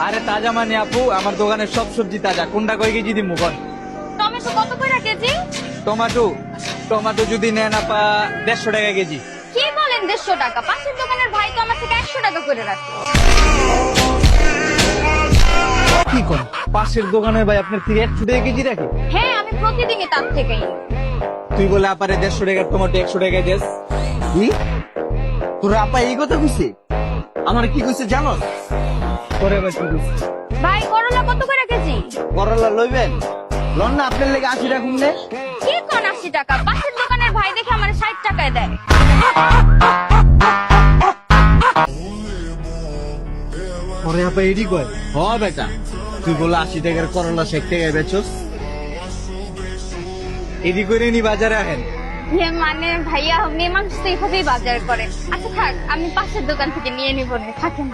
আরে তাজা মানে আপু, আমার দোকানের সব সবজি তাজা। কোনটা কয় কেজি দিমু কোন? টমেটো কত করে কেজি? টমেটো টমেটো যদি নেন আপা 150 টাকা কেজি। কি বলেন 150 টাকা? পাশের দোকানের ভাই তো আমার থেকে 100 টাকা করে রাখে। কি কোন? পাশের দোকানের ভাই আপনার থেকে 100 টাকা কেজি রাখে? হ্যাঁ, আমি প্রতিদিনই তার থেকেই নিই। তুই বলে আপারে 150 টাকার টমেটো 100 টাকায় দেস? কি তোর আপা এই কথা কইছে? আমার কি কইছে জানো? করে ভাই তুই দিস। ভাই করলা কত করে কেজি? করলা লইবেন? লন না আপনার লেগে 80 রাখুন নে। কি কোন 80 টাকা? পাশের দোকানের ভাই দেখে আমার 60 টাকায় দেয়। পরে আপা এডি কয়? হ বেটা, তুই বলে 80 টাকার করলা 60 টাকায় বেচোস? এডি করে নি বাজারে আহেন। মানে ভাইয়া মেয়ে মানুষ তো এইভাবেই বাজার করে। আচ্ছা থাক, আমি পাশের দোকান থেকে নিয়ে নিবো না, থাকেন।